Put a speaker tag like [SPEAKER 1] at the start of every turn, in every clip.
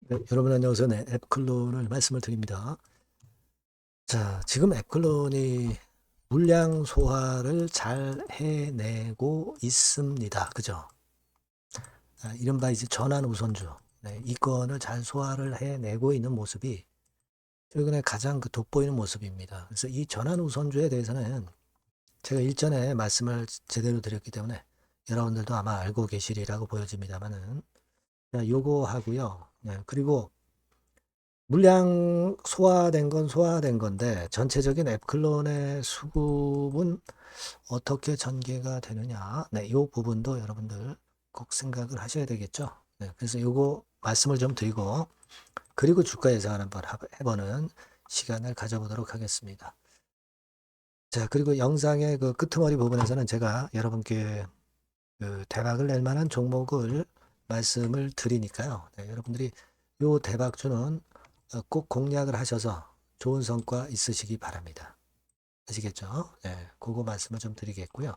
[SPEAKER 1] 네, 여러분 안녕하세요. 네, 앱클론을 말씀을 드립니다. 자, 지금 앱클론이 물량 소화를 잘 해내고 있습니다. 그죠? 이른바 이제 전환 우선주. 네, 이 건을 잘 소화를 해내고 있는 모습이 최근에 가장 돋보이는 모습입니다. 그래서 이 전환 우선주에 대해서는 제가 일전에 말씀을 제대로 드렸기 때문에 여러분들도 아마 알고 계시리라고 보여집니다만은, 자, 요거 하고요. 네, 그리고 물량 소화된 건 소화된 건데 전체적인 앱클론의 수급은 어떻게 전개가 되느냐. 네, 이 부분도 여러분들 꼭 생각을 하셔야 되겠죠. 네, 그래서 요거 말씀을 좀 드리고 그리고 주가 예상을 한번 해보는 시간을 가져보도록 하겠습니다. 자, 그리고 영상의 그 끄트머리 부분에서는 제가 여러분께 그 대박을 낼 만한 종목을 말씀을 드리니까요. 네, 여러분들이 요 대박주는 꼭 공략을 하셔서 좋은 성과 있으시기 바랍니다. 아시겠죠? 네, 그거 말씀을 좀 드리겠고요.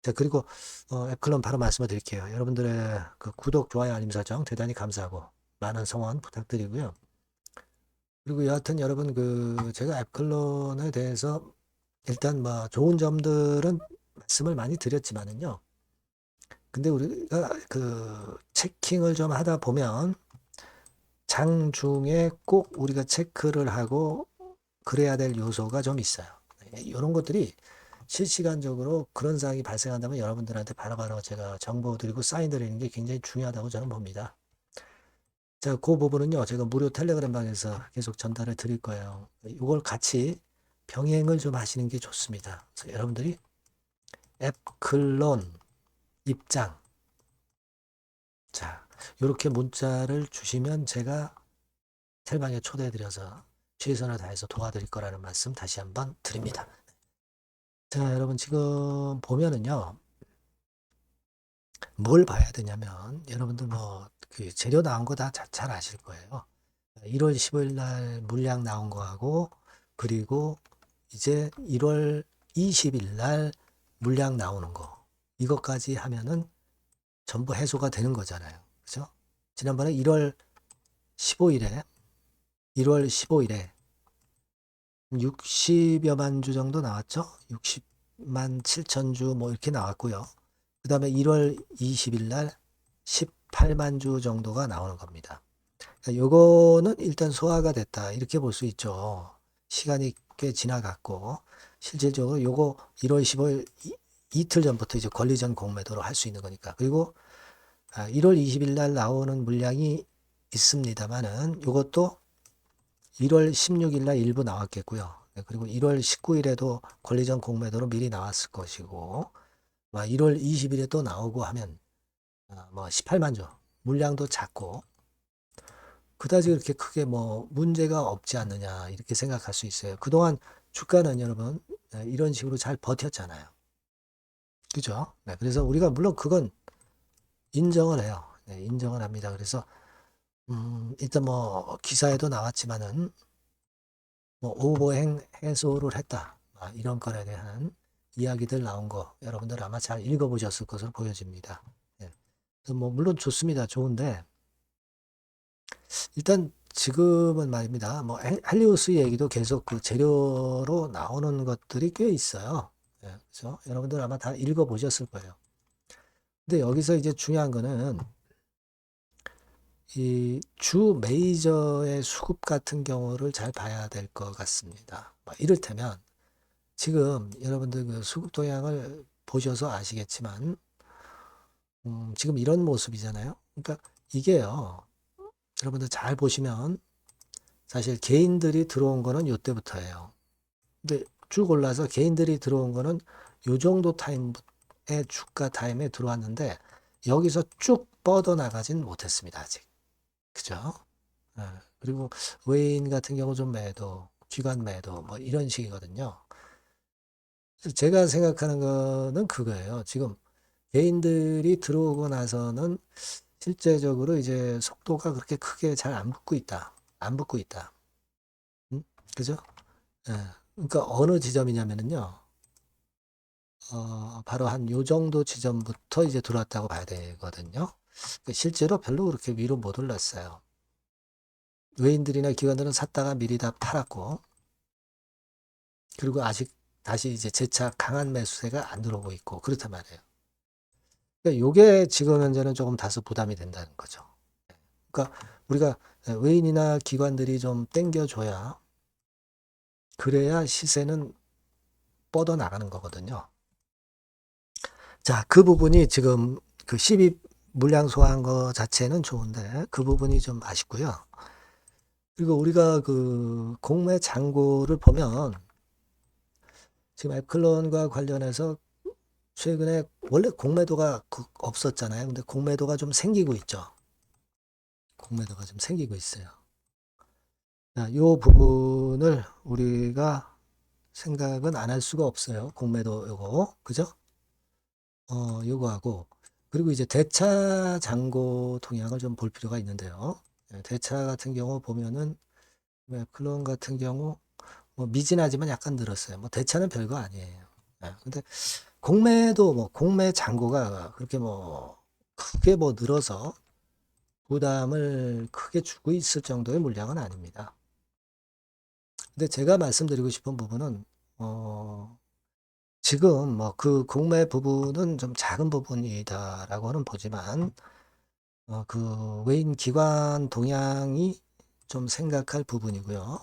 [SPEAKER 1] 자, 그리고 앱클론 바로 말씀을 드릴게요. 여러분들의 그 구독, 좋아요, 알림 설정 대단히 감사하고 많은 성원 부탁드리고요. 그리고 여하튼 여러분 그 제가 앱클론에 대해서 일단 뭐 좋은 점들은 말씀을 많이 드렸지만은요. 근데 우리가 그 체킹을 좀 하다 보면 장중에 꼭 우리가 체크를 하고 그래야 될 요소가 좀 있어요. 이런 것들이 실시간적으로 그런 사항이 발생한다면 여러분들한테 바로바로 제가 정보 드리고 사인 드리는 게 굉장히 중요하다고 저는 봅니다. 자, 그 부분은요, 제가 무료 텔레그램 방에서 계속 전달을 드릴 거예요. 이걸 같이 병행을 좀 하시는 게 좋습니다. 그래서 여러분들이 앱 클론 입장. 자, 이렇게 문자를 주시면 제가 텔방에 초대해드려서 최선을 다해서 도와드릴 거라는 말씀 다시 한번 드립니다. 자, 여러분 지금 보면은요, 뭘 봐야 되냐면, 여러분들 뭐, 그 재료 나온 거 다 잘 아실 거예요. 1월 15일 날 물량 나온 거하고, 그리고 이제 1월 20일 날 물량 나오는 거. 이것까지 하면은 전부 해소가 되는 거잖아요. 그죠? 지난번에 15일에, 1월 15일에 60여만 주 정도 나왔죠? 60만 7천 주 뭐 이렇게 나왔고요. 그 다음에 1월 20일 날 18만 주 정도가 나오는 겁니다. 그러니까 요거는 일단 소화가 됐다. 이렇게 볼 수 있죠. 시간이 꽤 지나갔고, 실질적으로 요거 1월 15일 이틀 전부터 이제 권리전 공매도로 할 수 있는 거니까. 그리고 1월 20일 날 나오는 물량이 있습니다만은 요것도 1월 16일 날 일부 나왔겠고요. 네, 그리고 1월 19일에도 권리전 공매도로 미리 나왔을 것이고, 1월 20일에 또 나오고 하면 뭐 18만 주 물량도 작고 그다지 그렇게 크게 뭐 문제가 없지 않느냐 이렇게 생각할 수 있어요. 그동안 주가는 여러분 이런 식으로 잘 버텼잖아요. 그죠? 네, 그래서 우리가 물론 그건 인정을 해요. 네, 인정을 합니다. 그래서 일단 뭐 기사에도 나왔지만은 뭐 오버행 해소를 했다. 이런 건에 대한 이야기들 나온 거 여러분들 아마 잘 읽어보셨을 것으로 보여집니다. 예. 그래서 뭐 물론 좋습니다. 좋은데 일단 지금은 말입니다. 뭐 헬리우스 얘기도 계속 그 재료로 나오는 것들이 꽤 있어요. 예, 그래서 여러분들 아마 다 읽어보셨을 거예요. 근데 여기서 이제 중요한 거는 이 주 메이저의 수급 같은 경우를 잘 봐야 될 것 같습니다. 이를테면 지금 여러분들 그 수급 동향을 보셔서 아시겠지만 지금 이런 모습이잖아요. 그러니까 이게요. 여러분들 잘 보시면 사실 개인들이 들어온 거는 요때부터예요. 근데 쭉 올라서 개인들이 들어온 거는 요 정도 타임의 주가 타임에 들어왔는데 여기서 쭉 뻗어나가진 못했습니다. 아직. 그죠? 예. 그리고 외인 같은 경우 좀 매도, 기관 매도 뭐 이런 식이거든요. 그래서 제가 생각하는 거는 그거예요. 지금 개인들이 들어오고 나서는 실제적으로 이제 속도가 그렇게 크게 잘 안 붙고 있다. 안 붙고 있다. 그죠? 예. 그러니까 어느 지점이냐면은요. 바로 한 요 정도 지점부터 이제 들어왔다고 봐야 되거든요. 실제로 별로 그렇게 위로 못 올랐어요. 외인들이나 기관들은 샀다가 미리 다 팔았고, 그리고 아직 다시 이제 재차 강한 매수세가 안 들어오고 있고, 그렇단 말이에요. 그러니까 요게 지금 현재는 조금 다소 부담이 된다는 거죠. 그러니까 우리가 외인이나 기관들이 좀 땡겨줘야, 그래야 시세는 뻗어 나가는 거거든요. 자, 그 부분이 지금 그 12 물량 소화한 거 자체는 좋은데, 그 부분이 좀 아쉽고요. 그리고 우리가 그 공매 잔고를 보면, 지금 앱클론과 관련해서 최근에 원래 공매도가 없었잖아요. 근데 공매도가 좀 생기고 있죠. 공매도가 좀 생기고 있어요. 자, 요 부분을 우리가 생각은 안 할 수가 없어요. 공매도 요거. 그죠? 요거하고. 그리고 이제 대차 잔고 동향을 좀 볼 필요가 있는데요. 대차 같은 경우 보면은 앱클론 같은 경우 뭐 미진하지만 약간 늘었어요. 뭐 대차는 별거 아니에요. 근데 공매도 뭐 공매 잔고가 그렇게 뭐 크게 뭐 늘어서 부담을 크게 주고 있을 정도의 물량은 아닙니다. 근데 제가 말씀드리고 싶은 부분은 지금 뭐 그 공매 부분은 좀 작은 부분이다라고는 보지만 그 외인 기관 동향이 좀 생각할 부분이고요.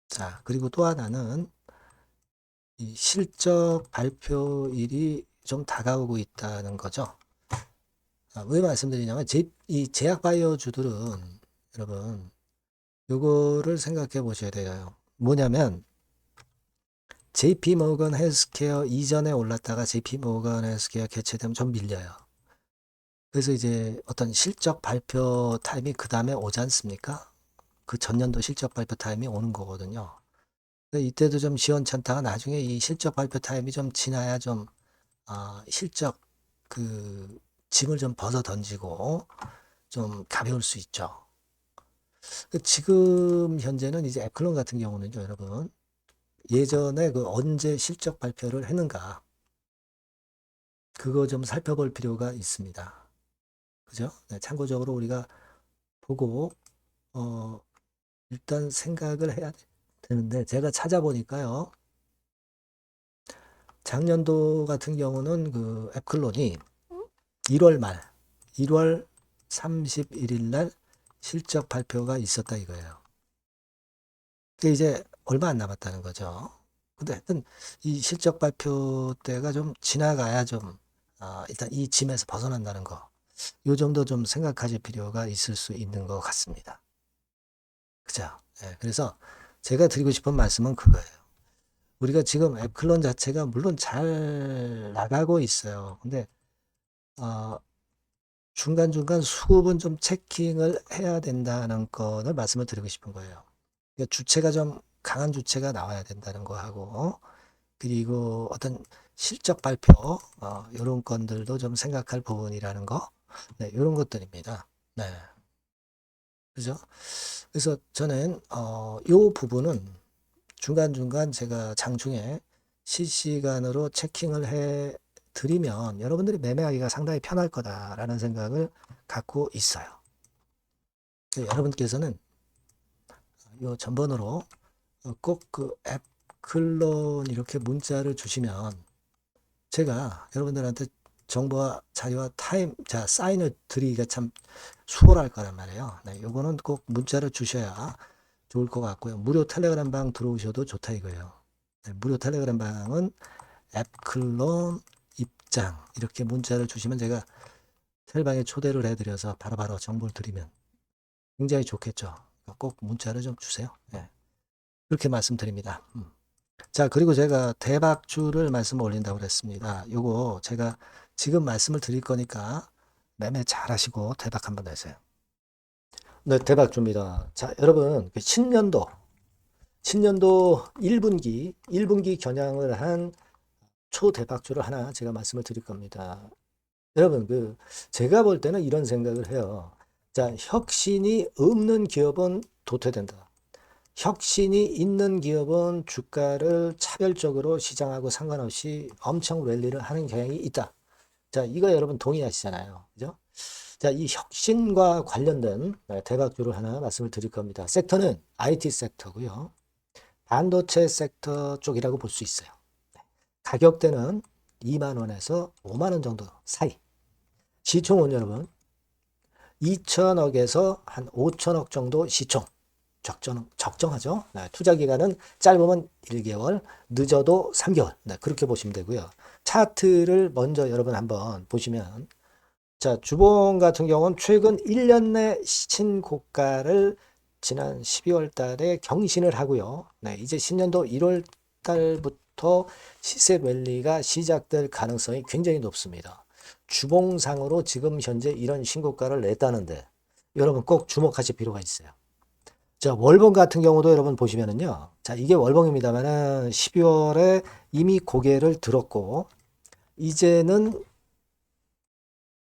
[SPEAKER 1] 자, 그리고 또 하나는 이 실적 발표일이 좀 다가오고 있다는 거죠. 왜 말씀드리냐면 이 제약 바이오주들은 여러분 요거를 생각해 보셔야 돼요. 뭐냐면 JP 모건 헬스케어 이전에 올랐다가 JP 모건 헬스케어 개최되면 좀 밀려요. 그래서 이제 어떤 실적 발표 타임이 그 다음에 오지 않습니까? 그 전년도 실적 발표 타임이 오는 거거든요. 이때도 좀 시원찮다가 나중에 이 실적 발표 타임이 좀 지나야 좀 실적 그 짐을 좀 벗어 던지고 좀 가벼울 수 있죠. 지금 현재는 이제 애플론 같은 경우는요, 여러분. 예전에 그 언제 실적 발표를 했는가, 그거 좀 살펴볼 필요가 있습니다. 그죠? 네, 참고적으로 우리가 보고, 어, 일단 생각을 해야 되는데, 제가 찾아보니까요, 작년도 같은 경우는 그 애플론이 1월 말, 1월 31일 날 실적 발표가 있었다 이거예요. 그게 이제 얼마 안 남았다는 거죠. 근데 하여튼 이 실적 발표 때가 좀 지나가야 좀 일단 이 짐에서 벗어난다는 거. 요 정도 좀 생각하실 필요가 있을 수 있는 것 같습니다. 그죠? 예, 그래서 제가 드리고 싶은 말씀은 그거예요. 우리가 지금 앱클론 자체가 물론 잘 나가고 있어요. 근데 어, 중간중간 수급은 좀 체킹을 해야 된다는 거를 말씀을 드리고 싶은 거예요. 그러니까 주체가 좀 강한 주체가 나와야 된다는 거 하고 그리고 어떤 실적 발표 이런 건들도 좀 생각할 부분이라는 거 네, 이런 것들입니다. 네, 그죠? 그래서 저는 요 부분은 중간중간 제가 장중에 실시간으로 체킹을 해 드리면 여러분들이 매매하기가 상당히 편할 거다라는 생각을 갖고 있어요. 여러분께서는 요 전번으로 꼭 그 앱 클론 이렇게 문자를 주시면 제가 여러분들한테 정보와 자료와 자, 사인을 드리기가 참 수월할 거란 말이에요. 네, 요거는 꼭 문자를 주셔야 좋을 것 같고요. 무료 텔레그램 방 들어오셔도 좋다 이거예요. 네, 무료 텔레그램 방은 앱 클론 입장 이렇게 문자를 주시면 제가 텔방에 초대를 해드려서 바로바로 정보를 드리면 굉장히 좋겠죠. 꼭 문자를 좀 주세요. 네, 그렇게 말씀드립니다. 자, 그리고 제가 대박주를 말씀 올린다고 그랬습니다. 요거 제가 지금 말씀을 드릴 거니까 매매 잘 하시고 대박 한번 내세요. 네, 대박주입니다. 자, 여러분, 그 신년도 1분기 겨냥을 한 초대박주를 하나 제가 말씀을 드릴 겁니다. 여러분, 제가 볼 때는 이런 생각을 해요. 자, 혁신이 없는 기업은 도태된다. 혁신이 있는 기업은 주가를 차별적으로 시장하고 상관없이 엄청 랠리를 하는 경향이 있다. 자, 이거 여러분 동의하시잖아요. 그죠? 자, 이 혁신과 관련된 대박주를 하나 말씀을 드릴 겁니다. 섹터는 IT 섹터고요. 반도체 sek터 쪽이라고 볼 수 있어요. 가격대는 2만 원에서 5만 원 정도 사이. 시총은 여러분 2천억에서 한 5천억 정도 시총. 적정하죠. 네, 투자 기간은 짧으면 1개월, 늦어도 3개월. 네, 그렇게 보시면 되고요. 차트를 먼저 여러분 한번 보시면, 자, 주봉 같은 경우는 최근 1년 내 신고가를 지난 12월 달에 경신을 하고요. 네, 이제 신년도 1월 달부터 시세 랠리가 시작될 가능성이 굉장히 높습니다. 주봉상으로 지금 현재 이런 신고가를 냈다는데 여러분 꼭 주목하실 필요가 있어요. 자, 월봉 같은 경우도 여러분 보시면은요. 자, 이게 월봉입니다만은 12월에 이미 고개를 들었고, 이제는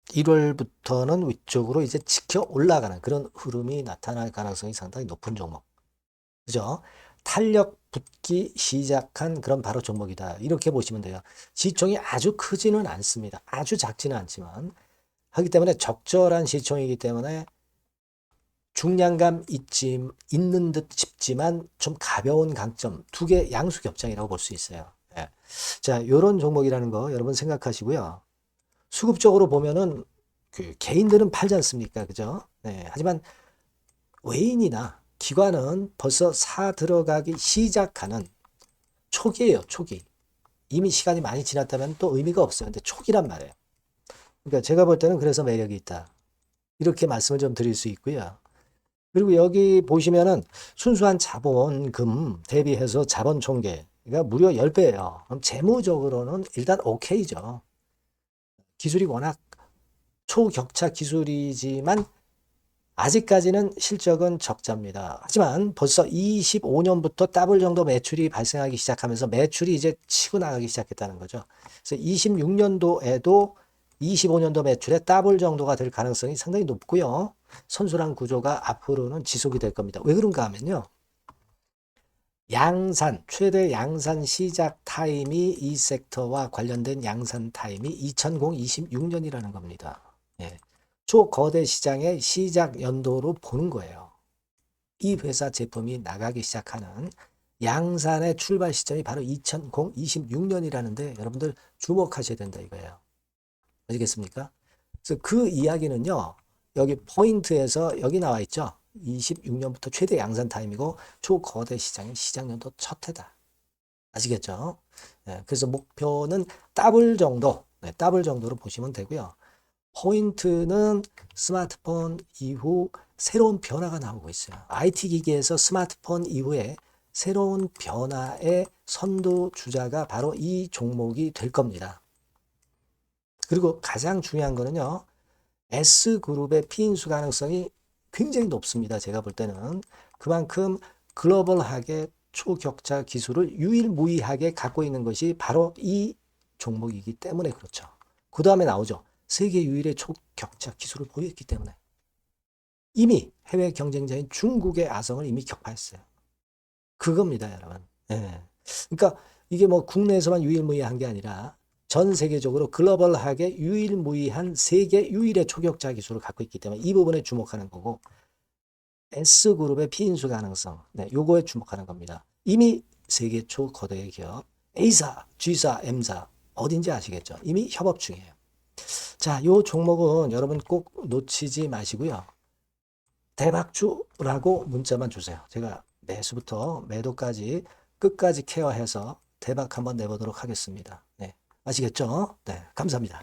[SPEAKER 1] 1월부터는 위쪽으로 이제 지켜 올라가는 그런 흐름이 나타날 가능성이 상당히 높은 종목. 그죠? 탄력 붙기 시작한 그런 바로 종목이다. 이렇게 보시면 돼요. 시총이 아주 크지는 않습니다. 아주 작지는 않지만. 하기 때문에 적절한 시총이기 때문에 중량감 있는 듯 싶지만 좀 가벼운 강점, 두 개 양수 겹장이라고 볼 수 있어요. 예. 자, 요런 종목이라는 거 여러분 생각하시고요. 수급적으로 보면은 그 개인들은 팔지 않습니까? 그죠? 네. 하지만 외인이나 기관은 벌써 사 들어가기 시작하는 초기예요, 초기. 이미 시간이 많이 지났다면 또 의미가 없어요. 근데 초기란 말이에요. 그러니까 제가 볼 때는 그래서 매력이 있다. 이렇게 말씀을 좀 드릴 수 있고요. 그리고 여기 보시면은 순수한 자본금 대비해서 자본 총계가 무려 10배예요. 그럼 재무적으로는 일단 오케이죠. 기술이 워낙 초격차 기술이지만 아직까지는 실적은 적자입니다. 하지만 벌써 25년부터 더블 정도 매출이 발생하기 시작하면서 매출이 이제 치고 나가기 시작했다는 거죠. 그래서 26년도에도 25년도 매출의 더블 정도가 될 가능성이 상당히 높고요. 선순환 구조가 앞으로는 지속이 될 겁니다. 왜 그런가 하면요. 양산, 최대 양산 시작 타임이 이 섹터와 관련된 양산 타임이 2026년이라는 겁니다. 예. 초거대 시장의 시작 연도로 보는 거예요. 이 회사 제품이 나가기 시작하는 양산의 출발 시점이 바로 2026년이라는데 여러분들 주목하셔야 된다 이거예요. 아시겠습니까? 그래서 그 이야기는요. 여기 포인트에서 여기 나와 있죠. 26년부터 최대 양산 타임이고 초거대 시장의 시작연도 첫 해다. 아시겠죠? 네, 그래서 목표는 더블 정도, 네, 더블 정도로 보시면 되고요. 포인트는 스마트폰 이후 새로운 변화가 나오고 있어요. IT 기기에서 스마트폰 이후에 새로운 변화의 선두주자가 바로 이 종목이 될 겁니다. 그리고 가장 중요한 거는요. S그룹의 피인수 가능성이 굉장히 높습니다. 제가 볼 때는. 그만큼 글로벌하게 초격차 기술을 유일무이하게 갖고 있는 것이 바로 이 종목이기 때문에 그렇죠. 그 다음에 나오죠. 세계 유일의 초격차 기술을 보유했기 때문에. 이미 해외 경쟁자인 중국의 아성을 이미 격파했어요. 그겁니다, 여러분. 예. 그러니까 이게 뭐 국내에서만 유일무이한 게 아니라 전 세계적으로 글로벌하게 유일무이한 세계 유일의 초격차 기술을 갖고 있기 때문에 이 부분에 주목하는 거고 S그룹의 피인수 가능성, 네, 요거에 주목하는 겁니다. 이미 세계 초거대 기업 A사, G사, M사 어딘지 아시겠죠? 이미 협업 중이에요. 자, 요 종목은 여러분 꼭 놓치지 마시고요. 대박주라고 문자만 주세요. 제가 매수부터 매도까지 끝까지 케어해서 대박 한번 내보도록 하겠습니다. 네, 아시겠죠? 네, 감사합니다.